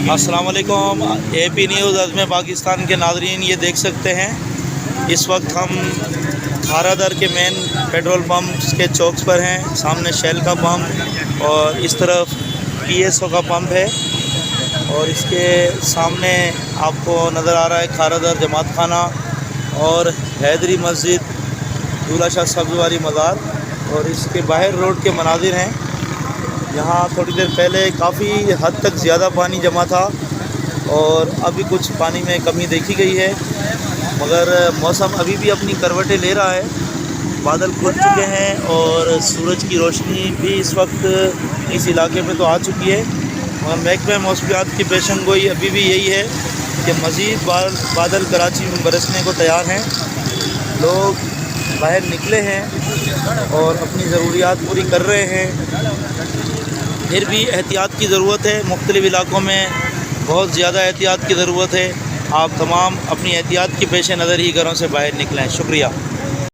अस्सलाम वालेकुम। AP news अज़्म पाकिस्तान के नाज़रीन, ये देख सकते हैं इस वक्त हम खारादर के मेन पेट्रोल पंप के चौक पर हैं। सामने शेल का पंप और इस तरफ PSO का पंप है और इसके सामने आपको नज़र आ रहा है खारादर जमात खाना और हैदरी मस्जिद, दूल्हा शाह सब्ज़वारी मज़ार। और इसके बाहर रोड के मनाजिर हैं। यहाँ थोड़ी देर पहले काफ़ी हद तक ज़्यादा पानी जमा था और अभी कुछ पानी में कमी देखी गई है, मगर मौसम अभी भी अपनी करवटें ले रहा है। बादल खुल चुके हैं और सूरज की रोशनी भी इस वक्त इस इलाके में तो आ चुकी है, मगर महकमा मौसमियात की पेशन गोई अभी भी यही है कि मज़ीद बादल कराची में बरसने को तैयार हैं। लोग बाहर निकले हैं और अपनी ज़रूरियात पूरी कर रहे हैं। फिर भी एहतियात की ज़रूरत है, मुख्तलिफ़ इलाकों में बहुत ज़्यादा एहतियात की ज़रूरत है। आप तमाम अपनी एहतियात के पेश नज़र ही घरों से बाहर निकलें। शुक्रिया।